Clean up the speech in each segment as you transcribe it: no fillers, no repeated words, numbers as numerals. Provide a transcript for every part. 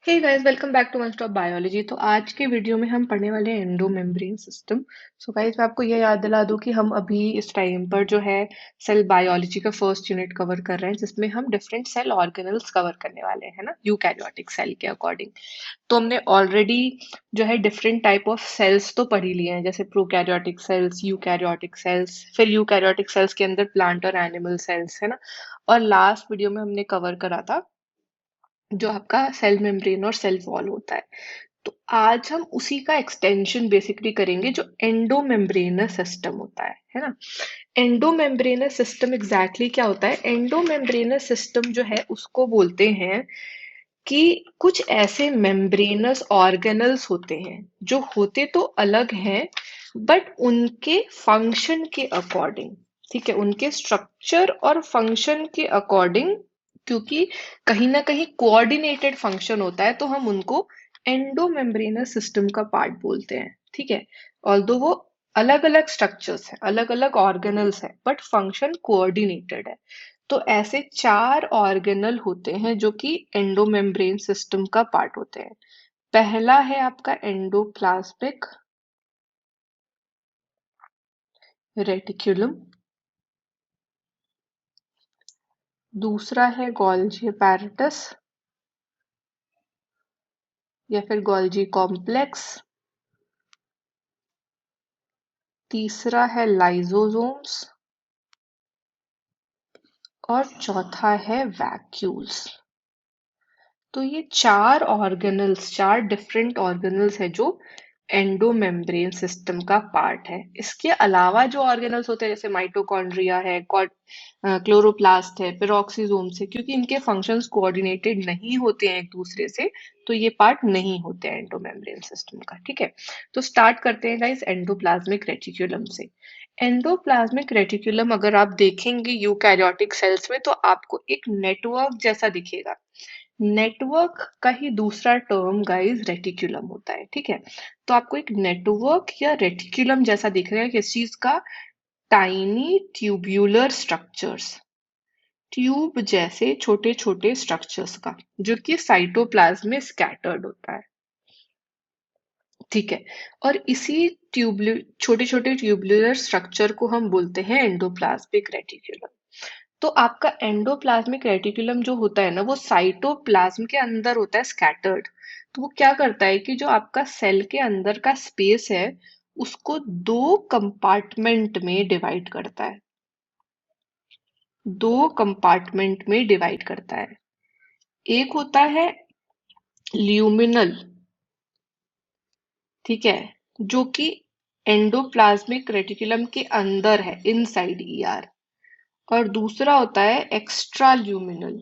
Hey guys, welcome back to one stop biology. तो आज के वीडियो में हम पढ़ने वाले हैं एंडोमेम्ब्रेन सिस्टम। सो गाइस, मैं आपको ये याद दिला दूं कि हम अभी इस टाइम पर जो है सेल बायोलॉजी का फर्स्ट यूनिट कवर कर रहे हैं, जिसमें हम डिफरेंट सेल ऑर्गेनल्स कवर करने वाले हैं ना, यूकैरियोटिक सेल के अकॉर्डिंग। तो हमने ऑलरेडी जो है डिफरेंट टाइप ऑफ सेल्स तो पढ़ ही लिए हैं, जैसे प्रोकैरियोटिक सेल्स, यूकैरियोटिक सेल्स, फिर यूकैरियोटिक सेल्स के अंदर प्लांट और एनिमल सेल्स है ना। और लास्ट वीडियो में हमने कवर करा था जो आपका सेल मेम्ब्रेन और सेल वॉल होता है। तो आज हम उसी का एक्सटेंशन बेसिकली करेंगे, जो एंडोमेम्ब्रेनस सिस्टम होता है ना। एंडोमेम्ब्रेनस सिस्टम एग्जैक्टली क्या होता है? एंडोमेम्ब्रेनस सिस्टम जो है उसको बोलते हैं कि कुछ ऐसे मेम्ब्रेनस ऑर्गेनल्स होते हैं जो होते तो अलग हैं, बट उनके फंक्शन के अकॉर्डिंग, ठीक है, उनके स्ट्रक्चर और फंक्शन के अकॉर्डिंग, क्योंकि कहीं ना कहीं कोऑर्डिनेटेड फंक्शन होता है, तो हम उनको एंडोमेम्ब्रेनस सिस्टम का पार्ट बोलते हैं। ठीक है, ऑल्दो वो अलग अलग स्ट्रक्चर्स है, अलग अलग ऑर्गेनल्स है, बट फंक्शन कोऑर्डिनेटेड है। तो ऐसे चार ऑर्गेनल होते हैं जो कि एंडोमेम्ब्रेन सिस्टम का पार्ट होते हैं। पहला है आपका एंडोप्लाज्मिक रेटिक्यूलम, दूसरा है गोल्जी apparatus या फिर गोल्जी कॉम्प्लेक्स, तीसरा है लाइसोसोम्स और चौथा है वैक्यूल्स। तो ये चार ऑर्गेनल्स, चार डिफरेंट ऑर्गेनल्स है जो एंडोमेम्ब्रेन सिस्टम का पार्ट है। इसके अलावा जो ऑर्गेनल्स होते हैं, जैसे माइटोकॉन्ड्रिया है, क्लोरोप्लास्ट है, पेरोक्सीसोम्स है, क्योंकि इनके फंक्शंस कोऑर्डिनेटेड नहीं होते हैं एक दूसरे से, तो ये पार्ट नहीं होते हैं एंडोमेम्ब्रेन सिस्टम का। ठीक है, तो स्टार्ट करते हैं गाइस एंडोप्लाज्मिक रेटिक्यूलम से। एंडोप्लाज्मिक रेटिक्यूलम अगर आप देखेंगे यूकैरियोटिक सेल्स में, तो आपको एक नेटवर्क जैसा दिखेगा। नेटवर्क का ही दूसरा टर्म गाइस रेटिक्यूलम होता है। ठीक है, तो आपको एक नेटवर्क या रेटिक्यूलम जैसा दिख रहा है किस चीज का? टाइनी ट्यूब्यूलर स्ट्रक्चर्स, ट्यूब जैसे छोटे छोटे स्ट्रक्चर्स का, जो कि साइटोप्लाज्म में स्कैटर्ड होता है। ठीक है, और इसी ट्यूबुलर, छोटे छोटे ट्यूबुलर स्ट्रक्चर को हम बोलते हैं एंडोप्लाज्मिक रेटिक्यूलम। तो आपका एंडोप्लाज्मिक रेटिकुलम जो होता है ना, वो साइटोप्लाज्म के अंदर होता है स्कैटर्ड। तो वो क्या करता है कि जो आपका सेल के अंदर का स्पेस है, उसको दो कंपार्टमेंट में डिवाइड करता है, दो कंपार्टमेंट में डिवाइड करता है। एक होता है ल्यूमिनल, ठीक है, जो कि एंडोप्लाज्मिक रेटिकुलम के अंदर है, इनसाइड ईआर। और दूसरा होता है एक्स्ट्रा ल्यूमिनल,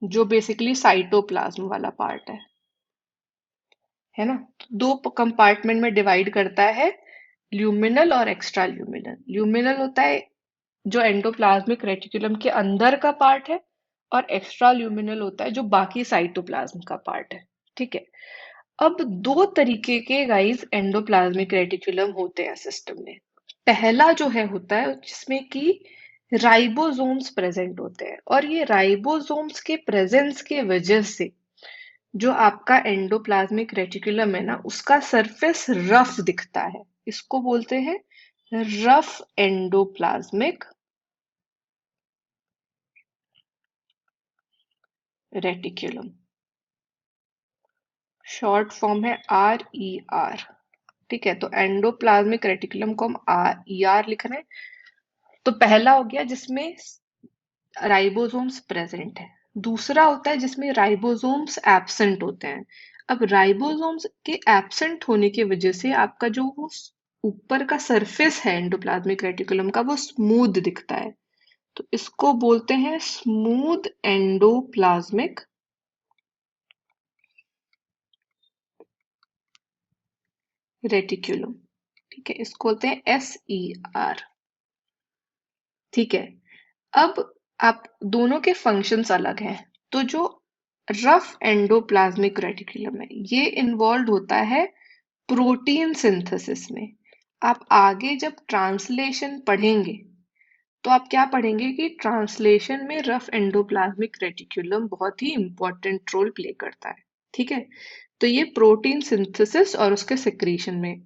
जो बेसिकली साइटोप्लाज्म वाला पार्ट है ना। दो कंपार्टमेंट में डिवाइड करता है, ल्यूमिनल और एक्स्ट्रा ल्यूमिनल। ल्यूमिनल होता है जो एंडोप्लाज्मिक रेटिकुलम के अंदर का पार्ट है, और एक्स्ट्रा ल्यूमिनल होता है जो बाकी साइटोप्लाज्म का पार्ट है। ठीक है, अब दो तरीके के गाइस एंडोप्लाज्मिक रेटिकुलम होते हैं सिस्टम में। पहला जो है होता है जिसमें कि राइबोसोम्स प्रेजेंट होते हैं, और ये राइबोसोम्स के प्रेजेंस के वजह से जो आपका एंडोप्लाज्मिक रेटिकुलम है ना, उसका सरफेस रफ दिखता है। इसको बोलते हैं rough endoplasmic reticulum. Short form है RER। ठीक है, तो एंडोप्लाज्मिक रेटिकुलम को हम ER लिख रहे हैं। तो पहला हो गया जिसमें राइबोसोम्स प्रेजेंट है। दूसरा होता है जिसमें राइबोसोम्स एब्सेंट होते हैं। अब राइबोसोम्स के एब्सेंट होने की वजह से आपका जो वो ऊपर का सरफेस है एंडोप्लाज्मिक रेटिकुलम का, वो स्मूथ दिखता है। तो इसको बोलते हैं स्मूथ एंडोप्लाज्मिक रेटिकुलम। ठीक है, इसको बोलते हैं SER। ठीक है, अब आप दोनों के फंक्शंस अलग हैं। तो जो रफ एंडोप्लाज्मिक रेटिकुलम है, ये इन्वॉल्व होता है प्रोटीन सिंथेसिस में। आप आगे जब ट्रांसलेशन पढ़ेंगे, तो आप क्या पढ़ेंगे कि ट्रांसलेशन में रफ एंडोप्लाज्मिक रेटिकुलम बहुत ही इंपॉर्टेंट रोल प्ले करता है। ठीक है, तो ये प्रोटीन सिंथेसिस और उसके सिक्रीशन में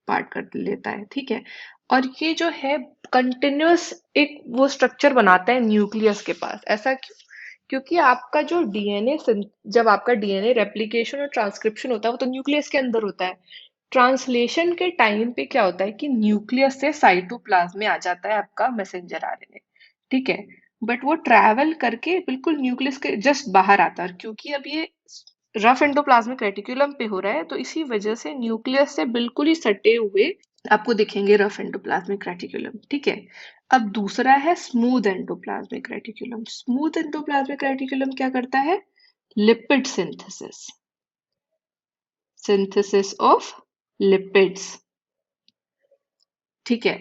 पार्ट कर लेता है। ठीक है, और ये जो है कंटिन्यूअस एक वो स्ट्रक्चर बनाता है न्यूक्लियस के पास। ऐसा क्यों? क्योंकि आपका जो डीएनए, जब आपका डीएनए रेप्लिकेशन और ट्रांसक्रिप्शन होता है वो तो न्यूक्लियस के अंदर होता है। ट्रांसलेशन के टाइम पे क्या होता है कि न्यूक्लियस से साइटोप्लाज्म में आ जाता है आपका मैसेंजर आरएनए। ठीक है, बट वो ट्रैवल करके बिल्कुल न्यूक्लियस के जस्ट बाहर आता है। क्योंकि अब ये रफ एंडोप्लाज्मिक रेटिकुलम पे हो रहा है तो इसी वजह से न्यूक्लियस से बिल्कुल ही सटे हुए आपको दिखेंगे रफ एंडोप्लाज्मिक रेटिकुलम। ठीक है, अब दूसरा है smooth endoplasmic reticulum. Smooth endoplasmic reticulum क्या करता है? Lipid synthesis, synthesis of lipids. ठीक है,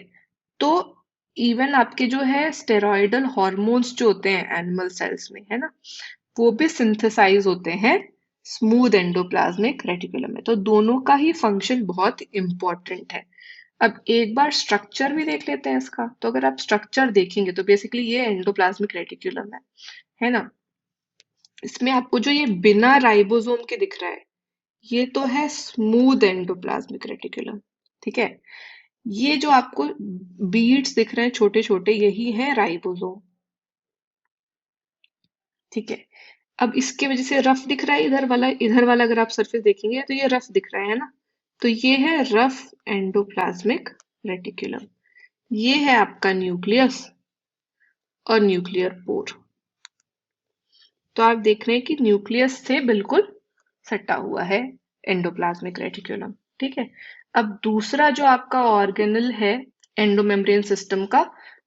तो इवन आपके जो है स्टेरॉयडल हॉर्मोन्स जो होते हैं एनिमल सेल्स में, है ना, वो भी सिंथेसाइज होते हैं स्मूथ एंडोप्लाज्मिक रेटिकुलम में। तो दोनों का ही फंक्शन बहुत इंपॉर्टेंट है। अब एक बार स्ट्रक्चर भी देख लेते हैं इसका। तो अगर आप स्ट्रक्चर देखेंगे तो बेसिकली ये एंडोप्लाज्मिक रेटिकुलम है ना। इसमें आपको जो ये बिना राइबोसोम के दिख रहा है, ये तो है स्मूथ एंडोप्लाज्मिक रेटिकुलम। ठीक है, ये जो आपको बीड्स दिख रहे हैं छोटे छोटे, यही है राइबोसोम। ठीक है, अब इसके वजह से रफ दिख रहा है इधर वाला अगर आप सरफेस देखेंगे तो ये रफ दिख रहा है ना। तो ये है रफ एंडोप्लाज्मिक रेटिकुलम। ये है आपका न्यूक्लियस और न्यूक्लियर पोर। तो आप देख रहे हैं कि न्यूक्लियस से बिल्कुल सटा हुआ है एंडोप्लाज्मिक रेटिकुलम। ठीक है, अब दूसरा जो आपका ऑर्गेनल है एंडोमेम्ब्रेन सिस्टम का,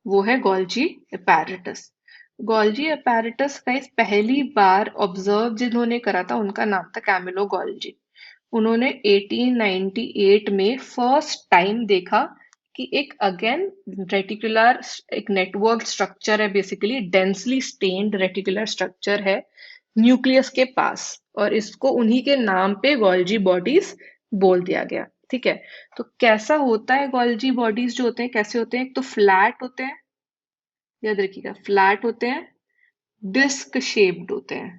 वो है गोल्जी एपैरेटस। गोल्जी एपैरेटस का इस पहली बार ऑब्जर्व जिन्होंने करा था उनका नाम था कैमिलो गोल्जी। उन्होंने 1898 में फर्स्ट टाइम देखा कि एक अगेन रेटिकुलर एक नेटवर्क स्ट्रक्चर है, basically densely stained reticular structure है न्यूक्लियस के पास, और इसको उन्हीं के नाम पे गोल्जी बॉडीज बोल दिया गया। ठीक है, तो कैसा होता है गोल्जी बॉडीज जो होते हैं, कैसे होते हैं? एक तो फ्लैट होते हैं, याद रखिएगा, फ्लैट होते हैं, डिस्क शेप्ड होते हैं।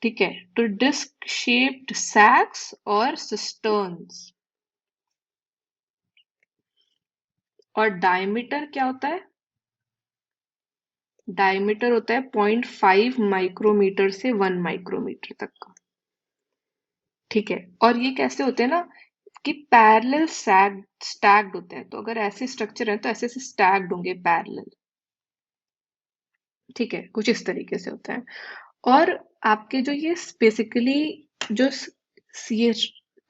ठीक है, तो डिस्क शेप्ड सैक्स और सिस्टर्न्स। और डायमीटर क्या होता है? डायमीटर होता है 0.5 माइक्रोमीटर से 1 माइक्रोमीटर तक का। ठीक है, और ये कैसे होते हैं ना कि पैरेलल स्टैक्ड होते हैं। तो अगर ऐसे स्ट्रक्चर है तो ऐसे से स्टैक्ड होंगे पैरेलल। ठीक है, कुछ इस तरीके से होता है। और आपके जो ये बेसिकली जो ये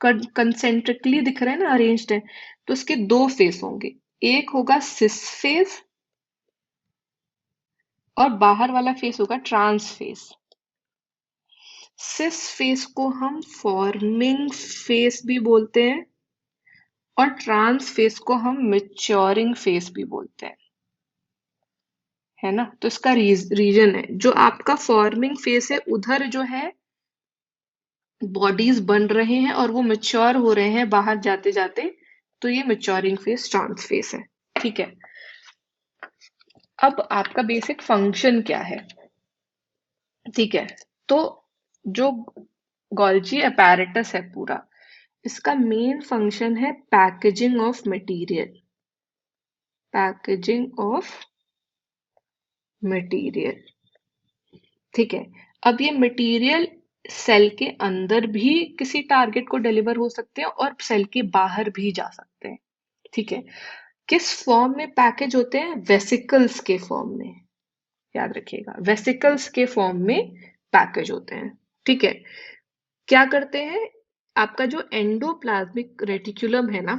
कंसेंट्रिकली दिख रहे हैं ना, अरेंज्ड है, तो इसके दो फेस होंगे। एक होगा सिस फेस और बाहर वाला फेस होगा ट्रांस फेस। सिस फेस को हम फॉर्मिंग फेस भी बोलते हैं और ट्रांस फेस को हम मैच्योरिंग फेस भी बोलते हैं, है ना। तो इसका रीजन है, जो आपका फॉर्मिंग फेस है उधर जो है बॉडीज बन रहे हैं और वो मैच्योर हो रहे हैं बाहर जाते जाते, तो ये मैच्योरिंग फेस ट्रांस फेस है। ठीक है, अब आपका बेसिक फंक्शन क्या है? ठीक है, तो जो गोल्जी अपैरेटस है पूरा, इसका मेन फंक्शन है packaging of material, packaging of material. ठीक है, अब ये मटेरियल सेल के अंदर भी किसी टारगेट को डिलीवर हो सकते हैं और सेल के बाहर भी जा सकते हैं। ठीक है, किस फॉर्म में पैकेज होते हैं? वेसिकल्स के फॉर्म में, याद रखिएगा, वेसिकल्स के फॉर्म में पैकेज होते हैं। ठीक है, क्या करते हैं? आपका जो एंडोप्लाज्मिक रेटिकुलम है ना,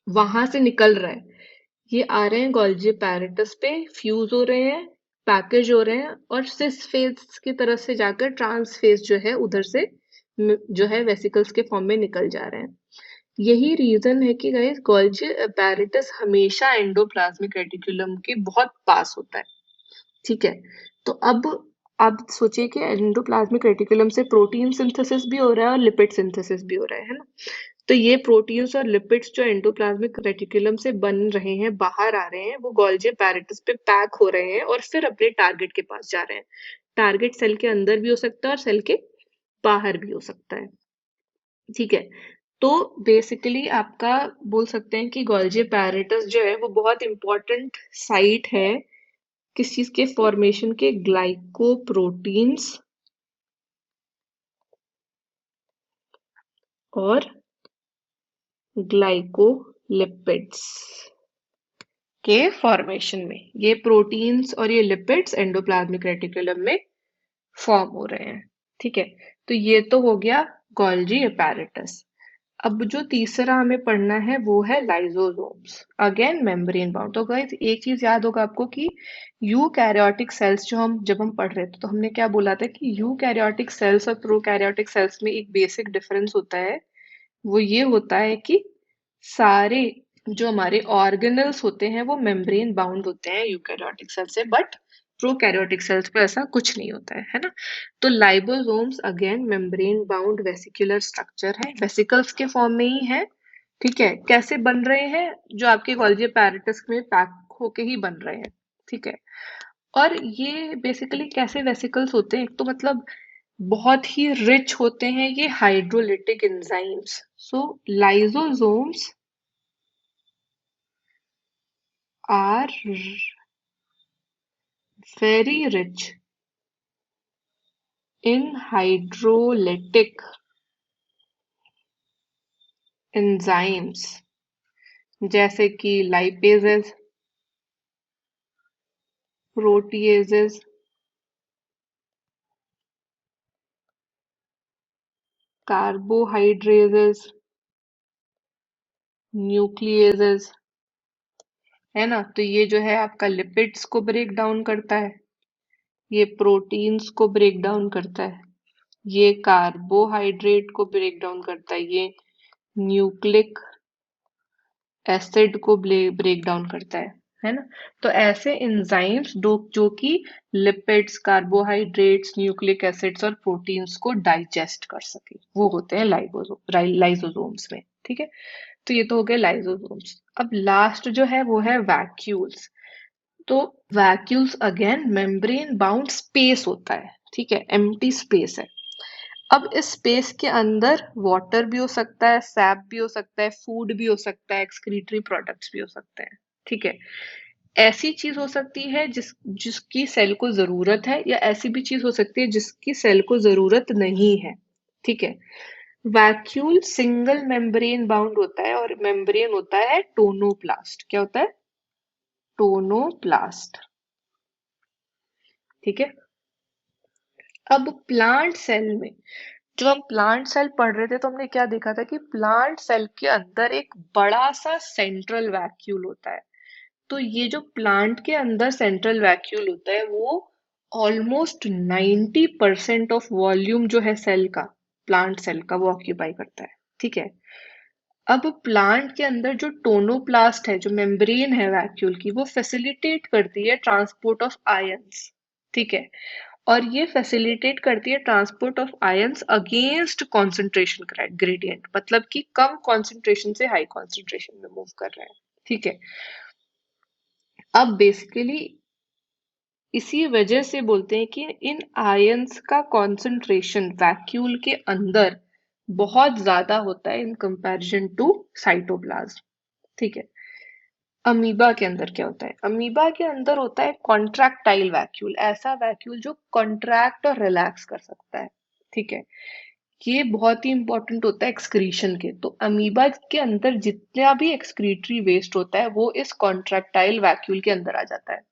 वहां से निकल रहा है, ये आ रहे हैं गोल्जी पैरेटस पे, फ्यूज हो रहे हैं, पैकेज हो रहे हैं, और सिस फेज की तरफ से जाकर ट्रांस फेज जो है उधर से जो है वेसिकल्स के फॉर्म में निकल जा रहे हैं। यही रीजन है कि गाइस गोल्जी apparatus हमेशा एंडोप्लाज्मिक रेटिकुलम के बहुत पास होता है। ठीक है, तो अब आप सोचिए कि एंडोप्लाज्मिक रेटिकुलम से प्रोटीन सिंथेसिस भी हो रहा है और लिपिड सिंथेसिस भी हो रहा है ना। तो ये प्रोटीन्स और लिपिड्स जो एंडोप्लाज्मिक रेटिकुलम से बन रहे हैं, बाहर आ रहे हैं, वो गोल्जी apparatus पे पैक हो रहे हैं और फिर अपने टारगेट के पास जा रहे हैं। टारगेट सेल के अंदर भी हो सकता है और सेल के बाहर भी हो सकता है। ठीक है, तो बेसिकली आपका बोल सकते हैं कि गोल्जी apparatus जो है वो बहुत इंपॉर्टेंट साइट है किस चीज के फॉर्मेशन के, ग्लाइकोप्रोटीन्स और ग्लाइकोलिपिड्स के फॉर्मेशन में। ये प्रोटीन्स और ये लिपिड्स एंडोप्लाज्मिक रेटिकुलम में फॉर्म हो रहे हैं। ठीक है, तो ये तो हो गया गोल्जी apparatus। अब जो तीसरा हमें पढ़ना है वो है लाइजोसोम्स, अगेन मेम्ब्रेन बाउंड। तो गाइस एक चीज याद होगा आपको कि यूकैरियोटिक सेल्स जो हम जब हम पढ़ रहे थे तो हमने क्या बोला था कि यूकैरियोटिक सेल्स और प्रोकैरियोटिक सेल्स में एक बेसिक डिफरेंस होता है। वो ये होता है कि सारे जो हमारे ऑर्गेनल्स होते हैं वो मेम्ब्रेन बाउंड होते हैं यूकैरियोटिक सेल से, बट प्रोकैरियोटिक सेल्स पे ऐसा कुछ नहीं होता है ना। तो ribosomes again membrane bound vesicular structure है, वेसिकल्स के फॉर्म में ही है। ठीक है, कैसे बन रहे हैं, जो आपके गोल्जी apparatus में पैक होके ही बन रहे हैं। ठीक है, और ये बेसिकली कैसे वेसिकल्स होते हैं, एक तो मतलब बहुत ही रिच होते हैं ये hydrolytic enzymes. So lysosomes are very rich in hydrolytic enzymes जैसे कि lipases, proteases, carbohydrases, न्यूक्लियेजेस, है ना। तो ये जो है आपका लिपिड्स को ब्रेक डाउन करता है, ये प्रोटीन्स को ब्रेक डाउन करता है, ये कार्बोहाइड्रेट को ब्रेक डाउन करता है, ये न्यूक्लिक एसिड को ब्रेक डाउन करता है ना। तो ऐसे एंजाइम्स जो कि लिपिड्स, कार्बोहाइड्रेट्स, न्यूक्लिक एसिड्स और प्रोटीन्स को डाइजेस्ट कर सके, वो होते हैं लाइसोसोम्स में। ठीक है, तो ये तो हो गए लाइसोसोम्स। अब लास्ट जो है वो है वैक्यूल्स। तो vacuoles again membrane bound space होता है। ठीक है, एम्प्टी स्पेस है। अब इस स्पेस के अंदर वाटर भी हो सकता है, सैप भी हो सकता है, फूड भी हो सकता है, एक्सक्रीटरी प्रोडक्ट्स भी हो सकते हैं। ठीक है, ऐसी चीज हो सकती है जिसकी सेल को जरूरत है, या ऐसी भी चीज हो सकती है जिसकी सेल को जरूरत नहीं है। ठीक है, वैक्यूल सिंगल मेम्ब्रेन बाउंड होता है और मेम्ब्रेन होता है टोनोप्लास्ट। क्या होता है? टोनोप्लास्ट। ठीक है, अब प्लांट सेल में, जब हम प्लांट सेल पढ़ रहे थे तो हमने क्या देखा था कि प्लांट सेल के अंदर एक बड़ा सा सेंट्रल वैक्यूल होता है। तो ये जो प्लांट के अंदर सेंट्रल वैक्यूल होता है वो ऑलमोस्ट 90% ऑफ वॉल्यूम जो है सेल का, प्लांट सेल का, वो ऑक्यूपाई करता है। ठीक है, अब प्लांट के अंदर जो टोनोप्लास्ट है, जो मेम्ब्रेन है वैक्यूल की, वो फैसिलिटेट करती है ट्रांसपोर्ट ऑफ आयंस। ठीक है, और ये फैसिलिटेट करती है transport of ions against concentration gradient, मतलब कि कम कॉन्सेंट्रेशन से हाई कॉन्सेंट्रेशन में मूव कर रहे हैं। ठीक है, अब बेसिकली इसी वजह से बोलते हैं कि इन आयंस का कॉन्सेंट्रेशन वैक्यूल के अंदर बहुत ज्यादा होता है इन कंपैरिजन टू साइटोप्लाज्म। ठीक है, अमीबा के अंदर क्या होता है? अमीबा के अंदर होता है कॉन्ट्रैक्टाइल वैक्यूल, ऐसा वैक्यूल जो कॉन्ट्रैक्ट और रिलैक्स कर सकता है। ठीक है, ये बहुत ही इंपॉर्टेंट होता है एक्सक्रीशन के। तो अमीबा के अंदर जितना भी एक्सक्रीटरी वेस्ट होता है वो इस कॉन्ट्रैक्टाइल वैक्यूल के अंदर आ जाता है,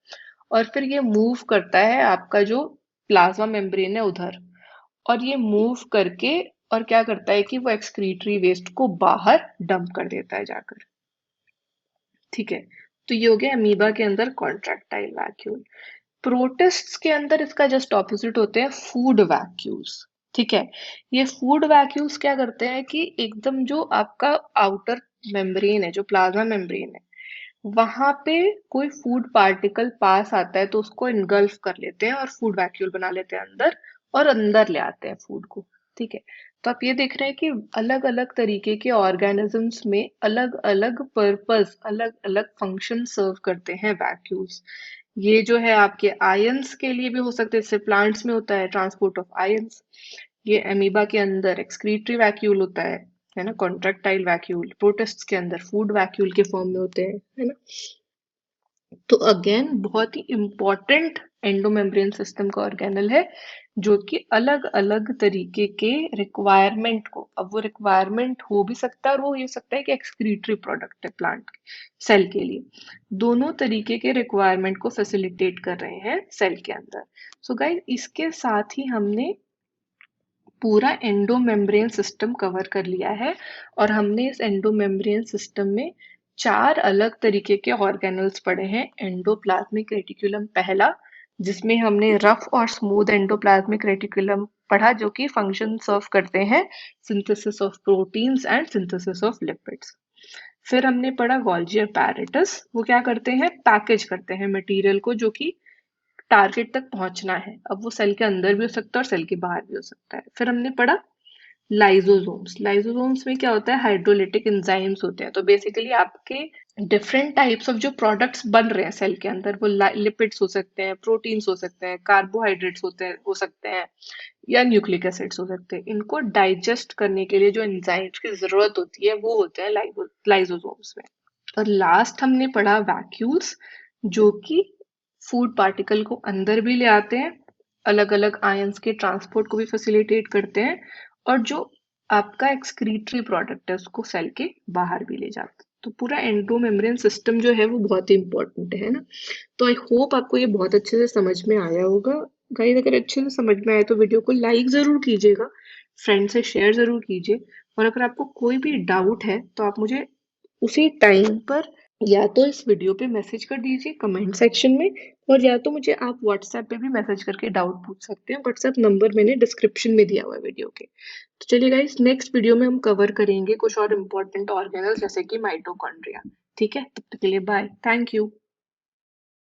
और फिर ये मूव करता है आपका जो प्लाज्मा मेम्ब्रेन है उधर, और ये मूव करके और क्या करता है कि वो एक्सक्रीटरी वेस्ट को बाहर डंप कर देता है जाकर। ठीक है, तो ये हो गया अमीबा के अंदर कॉन्ट्रैक्टाइल वैक्यूल। प्रोटिस्ट्स के अंदर इसका जस्ट ऑपोजिट होते हैं फूड वैक्यूल्स। ठीक है, ये फूड वैक्यूल्स क्या करते हैं कि एकदम जो आपका आउटर मेम्ब्रेन है, जो प्लाज्मा मेम्ब्रेन है, वहां पे कोई फूड पार्टिकल पास आता है तो उसको इनगल्फ कर लेते हैं और फूड वैक्यूल बना लेते हैं अंदर, और अंदर ले आते हैं फूड को। ठीक है, तो आप ये देख रहे हैं कि अलग अलग तरीके के ऑर्गेनिजम्स में अलग अलग पर्पस, अलग अलग फंक्शन सर्व करते हैं वैक्यूल्स। ये जो है आपके आयंस के लिए भी हो सकते हैं, जैसे प्लांट्स में होता है ट्रांसपोर्ट ऑफ आयंस। ये अमीबा के अंदर एक्सक्रीटरी वैक्यूल होता है ना, कॉन्ट्रैक्टाइल वैक्यूल। प्रोटिस्ट्स के अंदर फूड वैक्यूल के फॉर्म में होते हैं, है ना। तो अगेन बहुत ही इम्पोर्टेंट एंडोमेम्ब्रेन सिस्टम का ऑर्गेनल है, जो कि अलग अलग तरीके के रिक्वायरमेंट को, अब वो रिक्वायरमेंट हो भी सकता है और वो ये सकता है कि एक्सक्रीटरी प्रोडक्ट है प्लांट सेल के लिए, दोनों तरीके के रिक्वायरमेंट को फैसिलिटेट कर रहे हैं सेल के अंदर। सो गाइस, इसके साथ ही हमने पूरा एंडोमेम्ब्रेन सिस्टम कवर कर लिया है। और हमने इस एंडोमेम्ब्रेन सिस्टम में 4 अलग तरीके के ऑर्गेनल्स पढ़े हैं। एंडोप्लाज्मिक रेटिकुलम पहला, जिसमें हमने रफ और स्मूथ एंडोप्लाज्मिक रेटिकुलम पढ़ा, जो कि फंक्शन सर्व करते हैं synthesis of proteins and synthesis of lipids. फिर हमने पढ़ा गोल्जी apparatus, वो क्या करते हैं, पैकेज करते हैं मटेरियल को जो कि टारगेट तक पहुंचना है। अब वो सेल के अंदर भी हो सकता है और सेल के बाहर भी हो सकता है। फिर हमने पढ़ा लाइजोसोम्स। लाइजोसोम्स में क्या होता है, हाइड्रोलिटिक एंजाइम्स होते हैं। तो बेसिकली आपके डिफरेंट टाइप्स ऑफ जो प्रोडक्ट्स बन रहे हैं सेल के अंदर, वो लिपिड्स हो सकते हैं, प्रोटीन्स हो सकते हैं, कार्बोहाइड्रेट्स हो सकते हैं, या न्यूक्लिक एसिड्स हो सकते हैं। इनको डाइजेस्ट करने के लिए जो एंजाइम्स की जरूरत होती है वो होते हैं लाइजोसोम्स में। और लास्ट हमने पढ़ा वैक्यूल्स, जो कि फूड पार्टिकल को अंदर भी ले आते हैं, अलग अलग आयंस के ट्रांसपोर्ट को भी फैसिलिटेट करते हैं, और जो आपका एक्सक्रीटरी प्रोडक्ट है उसको सेल के बाहर भी ले जाते हैं। तो पूरा एंडोमेम्ब्रेन सिस्टम जो है वो बहुत ही इंपॉर्टेंट है ना। तो आई होप आपको ये बहुत अच्छे से समझ में आया होगा। गाइस, अगर अच्छे से समझ में आया तो वीडियो को लाइक जरूर कीजिएगा, फ्रेंड से शेयर जरूर कीजिए। और अगर आपको कोई भी डाउट है तो आप मुझे उसी टाइम पर या तो इस वीडियो पे मैसेज कर दीजिए कमेंट सेक्शन में, और या तो मुझे आप व्हाट्सएप पे भी मैसेज करके डाउट पूछ सकते हैं। व्हाट्सएप नंबर मैंने डिस्क्रिप्शन में दिया हुआ है वीडियो के। तो चलिए गाइस, नेक्स्ट वीडियो में हम कवर करेंगे कुछ और इम्पोर्टेंट ऑर्गेनल, जैसे कि माइटोकॉन्ड्रिया। ठीक है, तब तक के लिए बाय, थैंक यू।